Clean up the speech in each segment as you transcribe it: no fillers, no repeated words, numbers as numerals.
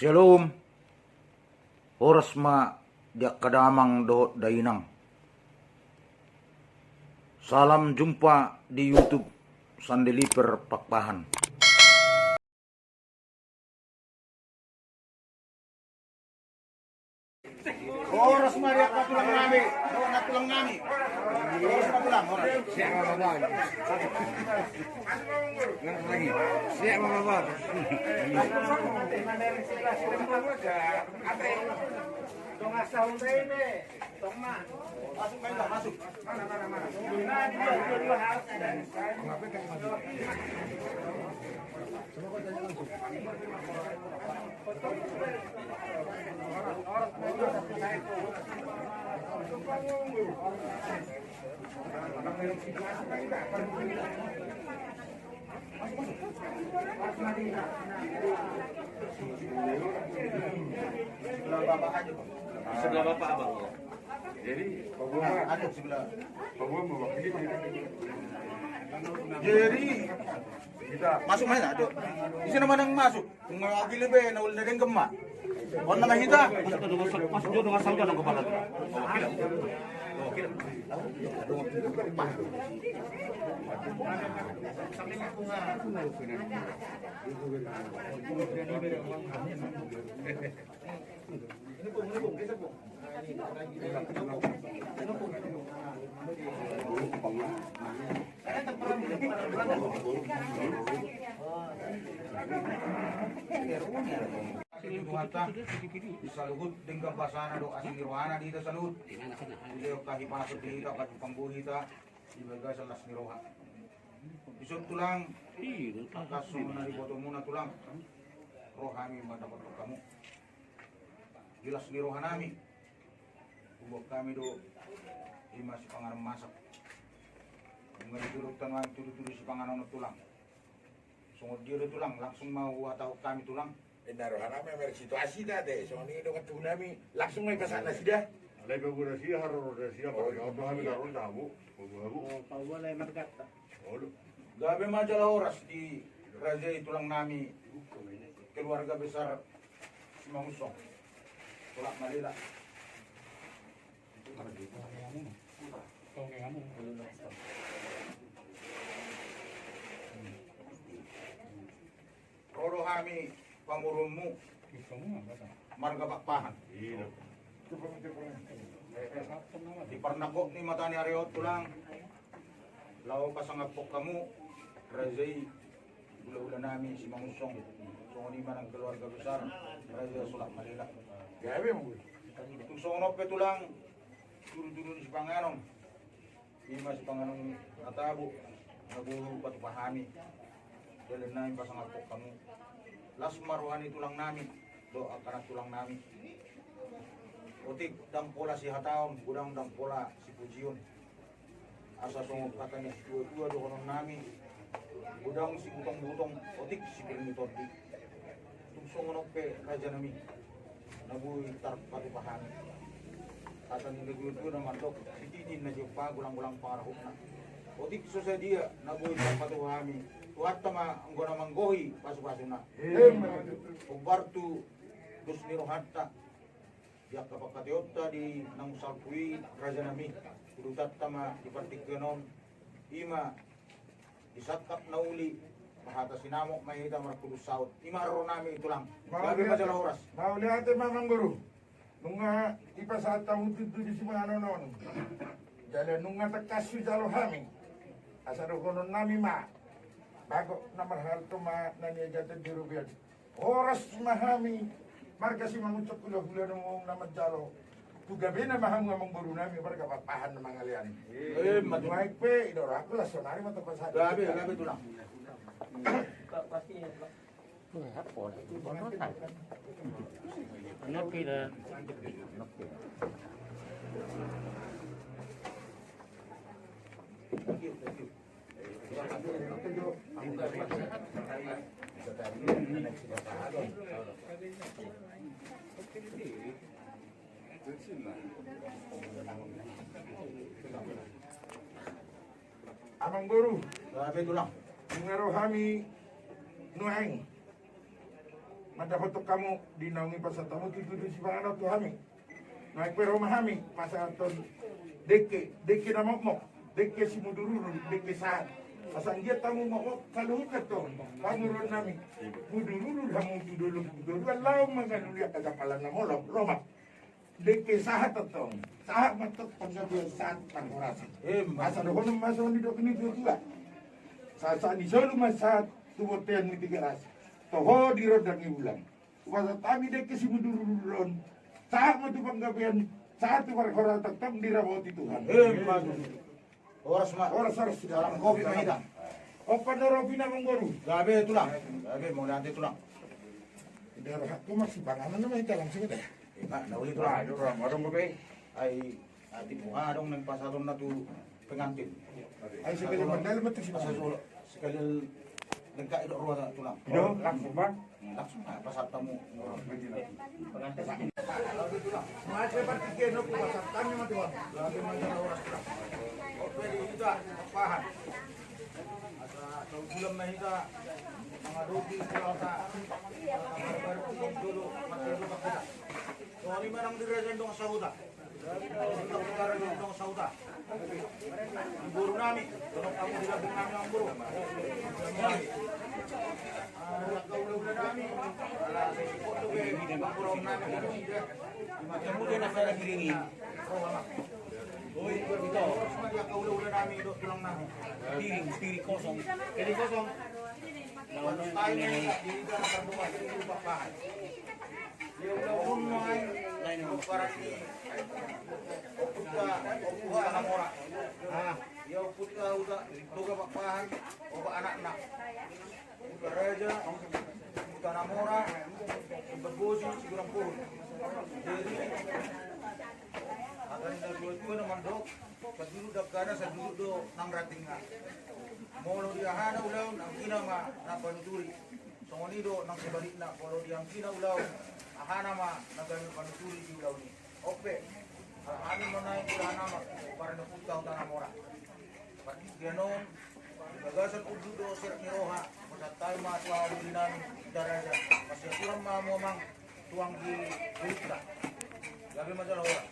Shalom. Oras ma dia kadamang do dainang. Salam jumpa di YouTube Sandeliper Pakpahan. Oras ma dia katulang nami, do natulang nami. Oras ma tulang oras. Siap mababad. Lagi. Siap mababad. Masuk main lah, masuk. Sebelah bapak abang. Jadi, Ada sebelah. Jadi Kita masuk mana ada? Di sana mana yang masuk? Ngawagi lebih na ulit na gemma. On na mahita. Masuk jodoh asal jodoh kepala. Sa luhod ding gambasana do asing nirwana dito sa luhod. Hindi yung kahipasok dito at pangbuhita. Ibagay sa las niroha. Isod tulang. Kaso na riboto muna tulang. Rohami madapat kamu. Gilas niroha nami. Ubok kami do. Ima si pangarang masak. Mga didurutan mo tuloy-tuloy si panganaw na tulang. Sungod dia do tulang. Langsung mau atau kami tulang. Narohana may situasi dati. So ni do katu nami langsung may pasana sida. alay bagura siya haruro siya para kami naroon tamu. Gabi majalah oras di Raja tulang nami keluarga besar Simangusong. Tulak Malila. Roro kami pangurunmu marga Pakpahan. Di Parnakok ni matani Ariot tulang. Law pasangapok kamu Razay ula-ula namin si Mangusong. So ni man ang keluarga besar Raja Sulak Malila. Gabi mo. Itong sonop ito lang dulu-dulu si Panganong. Ima si Panganong natabo. Nabuho patupahami. Dahil namin pasangapok kamu. Las maruhan ito lang namin. Do akarat tulang namin. Otik dampola si Hataon, gudang dampola si Pujion. Asa sungguh katanya si dua-dua do konon nami. Gudang si butong-butong, otik si Pirmitoti. Tungsong pe raja nami. Nabuhi tar patupahami. Kata ni dua-dua na mandok, si Tidin na jupa gulang-gulang pangarahok na. Otik so sa dia, nabuhi tar patupahami. Tuhat tama ang gona manggohi, pasu-pasu na. Pagbartu, dus nirohatta. Yak kapakatiota di nang salpui raja nami. Kudutat tama di partikenon. Ima isakap na uli. Mahata sinamok mahita marapulus saut. Ima ro nami ito lang. Gabi majalah oras. Mauli ate mamang guru. Nunga ipasata mo dito di si mga nonon. Dala nunga takasu jalo hami. Asa do konon nami ma. Bago na mahal to ma nanya jatuh di rubian. Oras mahami. Marga si mangucap kula-kula nung namadjalo. Tugabi na maham nga mong guru namin marga papahan na mga lian. Maduhay pe, idora ko la sonari matapasado. Gabi ito lang. Amang guru, Grabe ito lang. ngaro kami nuheng. madapat kamu dinaungi pasatamu tutudu si panganak tu hami. Naik pero mahami pasaton deke na mokmok, deke si mudururu, deke saat. Asang dia tamu mokmok kaluhut na to, panguron nami. Mudururu hamu tudulung, lau magalulia kagapalan na molok, romak. Deke sahat to, sahat matot panggabian saat pangkurasi. Masa doon masa ni dok ni dua. Saat di solo masa tumoten ni tiga ras. Toho di rodang ibulan. Wasa tami deke si mudururu saat matu panggabian saat tu perkara tetap dirawati Tuhan. Oras di dalam kopi mahida. Opa norobina menggoru. Gabe tulang. Gabe mau nanti tulang. Daerah aku masih panganan nama itu langsung deh. Enggak, nauli tulang. Orang babe. Ai ati bunga dong nang pasaron na tu pengantin. Ay sekali mandal mati si Pasal sekali lengkap itu ruang tulang. Yo, langsung bang. Langsung pasar tamu. Mas lebar tiga no pasar kami mati bang. Gabe manjang oras tulang. Oke di kita pahan. Asa tahun bulan mahita mga dogi pulang sa kamar dulu masih lupa kita. So ini manang dirajan dong sa huta. Untuk perkara dong sa huta. Guru nami, tolong kamu dilabing nami ang guru. Kaulah nami, ala foto ke pangurong nami dito siya. Kemudian saya kiringin. Oi, ito. Kaulah nami dito tulang nami. Piring kosong. Jadi kosong. Lawan tayo niya, hindi ka nakagawa sa iyo papahan. Yung lawan mo ay, yung parang ni, opuha ang mora. Yung puta uta, tuga papahan, o ba anak na. Puta raja, puta na mora, yung bagusin, sigurang puro. Jadi, akan nagluto naman do, pagdudap ka na sa dudo ng rating nga. Molo dia hana ulaw ang kinama na panuturi. So ngonido nang sibalik na molo dia ang kinaulaw ahana ma nagano panuturi di ulaw ni. Ope. Ano mo na yung ulana ma para napunta ang tanamora. Pati ganon gagasan ududo sirat ni Roha sa tayo matwa ulinan daraja. Kasi kurang mamomang tuang di kulita. Gabi masalah ora.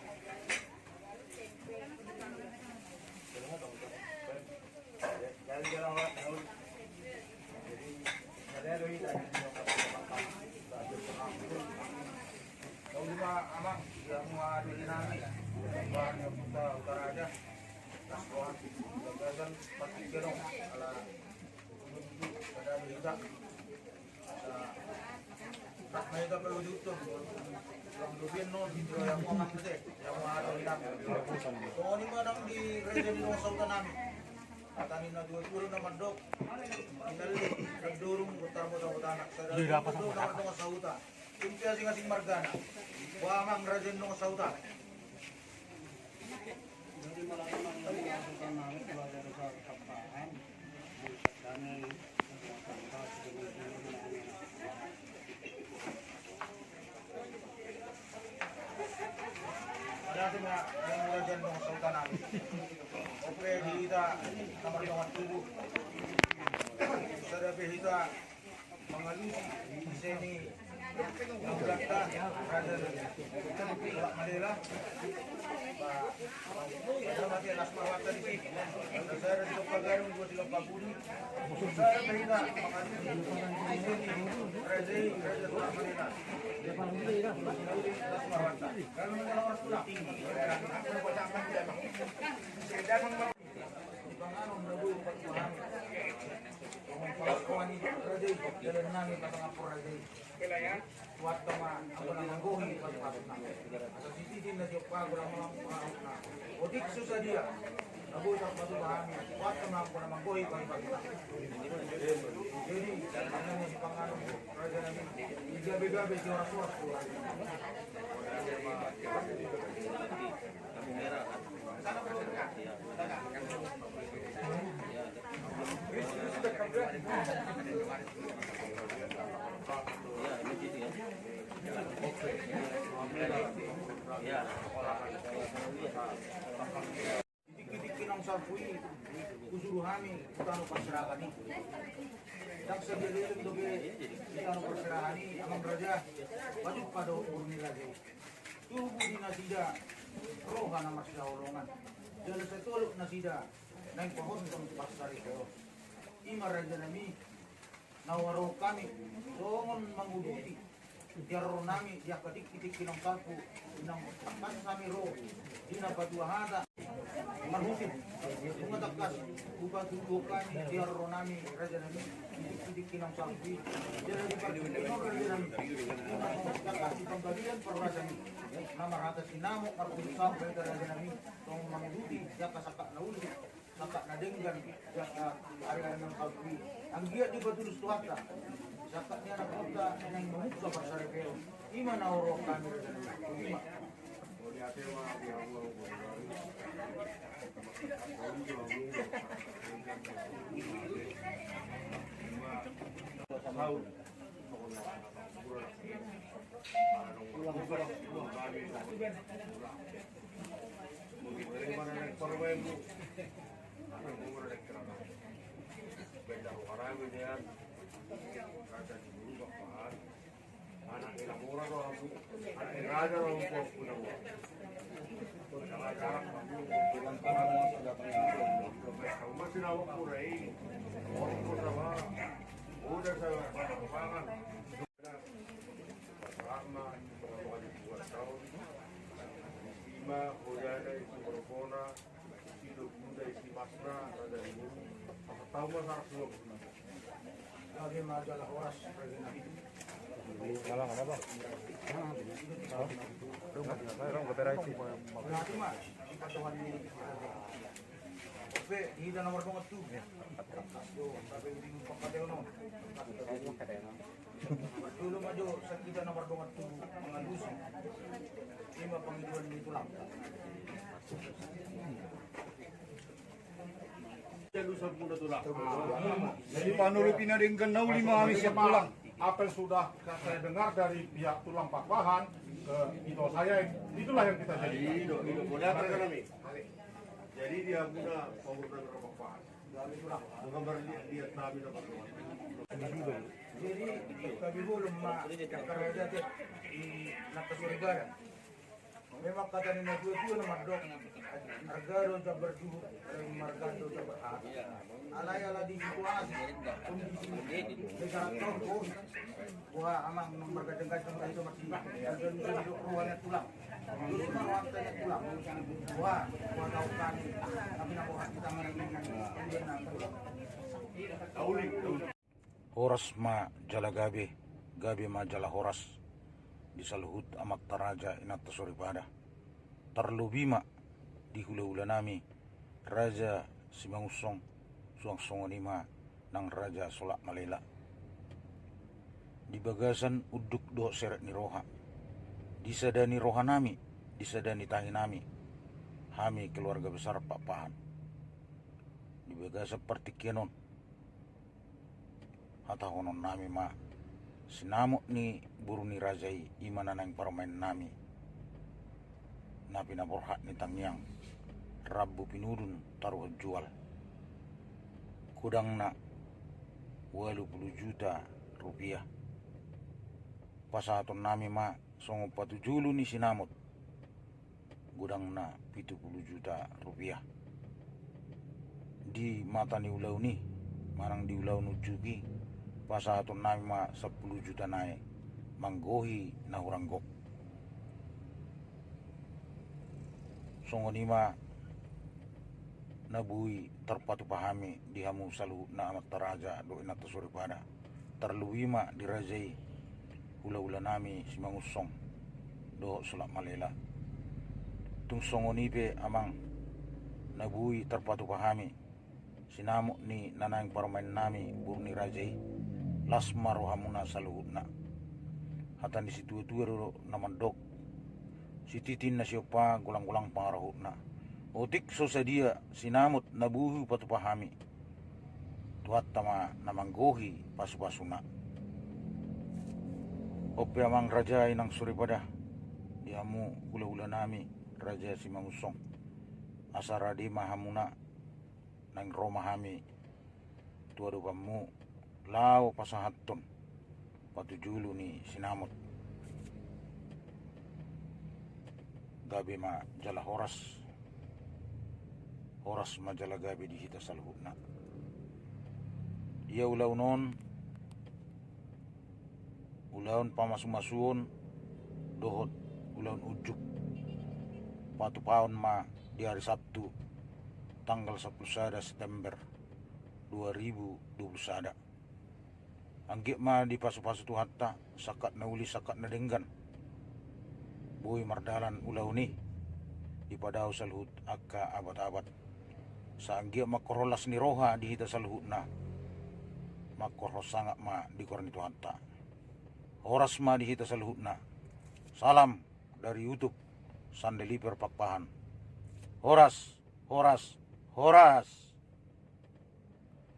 Kalau lima amang yang mau dulu nami, bahan yang kita utara aja, kasuan, gagasan pasti gerong, ala pada berita, nak mereka perlu tutup, yang dubin non, yang mau amang gede, yang mau dulu nami. Kalau lima orang di region Nosal nami. Katanin na dua-dua naman dok. Inali, nagdurong utar mo daw anak sa dali. Dok naman dong sa uta. Kumpiya sing margana. Wamang rajen dong sa uta. Jadi malah kami masukkan namin keluar dari kapaan. Kami Dati nga yung rajen dong sa uta namin. Oke, kita nomor dengan tubuh. Sudah kita mengalusi di sini Nagdakta, Raja Manila, ada mati alas mawata di sini. Saya ada di Pagano, dua di Paguni. Saya berita Raja Manila. Alas mawata. Kalau mengenal orang pulang, aku baca apa dia bang? Sedang di Pagano menunggu pertuahan. Pangkawan ni Raja, jalan nami pasangapur Raja. Kuat teman, aku nak manggohi pasang na. Atau sisi din na siya pa, aku nak manggohi na. Odik susah dia. Aku tak patut pahami. Kuat teman, aku nak manggohi pasang na. Jadi, karena ni si Pangano Raja nami, igabi-gabi si orang-orang kuat. Dikit-dikit ang sarpui, usuruhami, utano pasyarakat ni. Daksa dia itu dobe kita no perserahani amang raja. Wajib pada urni raja. Tubuh di nasida roha nama sida olongan. Jalan setuluk nasida naik pohon tong pasari ko. Ima raja nami nawaro kami songon manguduti. Tiaro nami dia ketik kinong kalpu inang takas kami ro dina padua hada marhusin mengatakas ubah tubuh kami tiaro nami raja nami ketik kinong kalpu jadi di padua raja nami takas di pembalian perrasan nama rata sinamo karpun sampai raja nami tong manguduti dia kasakak nauli sakak nadenggan dia area nang kalpu ang dia di batulus tuhata zakatnya anak kita yang membuka pasar retail. Gimana orang kami? Gimana? Kata dulu bapak, anak ilang murah doang, anak raja doang kok punya uang. Kalau jarak Dengan para masuk datang kamu masih nawak kurai, orang tua sama, udah saya pangan. Lama, beberapa 2 tahun, lima, udah ada isi Borbona, isi Dukunda, isi Masna, ada ibu. Apa tahu masa semua? lagi majalah horas presiden. Berarti mah di patuhan ini. Oke, ini nomor banget tuh. Tapi di pakateo no. Dulu maju kita nomor banget tuh mengalusi. Lima panggilan di tulang. Jadi menurut Pinadengkan Nau 5 hari siap pulang. Apa yang sudah saya dengar dari pihak tulang Pakpahan ke itu saya, itulah yang kita jadi. Jadi dia guna pengurus Pakpahan. Menggambar lihat Nabi dapat. Jadi kami belum kerja di Nakasurigara. Memang kata ni dua nama dok. Argado jabar juhu, margado jabar a. Alay di situasi. Kondisi negara tahun. Wah amang margadeng-gadeng itu masih ada di ruangan tulang. Dulu mah waktunya tulang. Wah tahu kami. Kami nak buat kita Horas ma jala gabi ma jala horas. Di saluhut amat taraja inat tasuripada. Tarlubima di hula-hula nami Raja Simangusong suang songonima nang Raja Solak Malela. Di bagasan uduk do seret ni roha. Disadani roha nami, disadani tahi nami. Hami keluarga besar Pakpahan. Di bagasan pertikianon. Hata honon nami ma sinamok ni buruni rajai imana nang parmain nami. Napi naborhak ni tangyang Rabu pinurun taruh jual. Kudang na 80 juta rupiah. Pasaton nami ma songo patujulu ni sinamot. Gudang na 70 juta rupiah. Di mata ni ulau ni marang di ulau nujugi pasaton nami ma 10 juta nae manggohi na huranggok. Songonima nabui terpatu pahami dihamu salu na amat taraja do inat suripada terluwima dirajai hula-hula nami Simangusong do Solak Malela. Tung songonipe amang nabui terpatu pahami sinamok ni nanang parmain nami burni rajai lasma rohamuna saluhutna hatan di situ naman dok si titin na siapa gulang-gulang pangarahutna otik so sadia sinamot nabuhu patupahami tuat tama namanggohi pasu-pasuna ope amang raja inang suripada diamu hula-hula nami Raja Simangusong asaradi mahamuna nang romahami tuadupamu lao pasahaton patujulu ni sinamot gabi ma jala horas majala gabi di hita salhutna ia ulaunon ulaun pamasu-masuon dohot ulaun ujuk patupaon ma di hari Sabtu tanggal 10 September 2021 anggik ma di pasu-pasu tu hatta sakat na uli sakat na denggan boy mardalan ulauni di padao salhut akka abat-abat sa anggik makorolas ni roha di hita salhut na makoros sangat ma di koran itu hatta horas ma di hita salhut na salam dari YouTube Sandeliper Pakpahan horas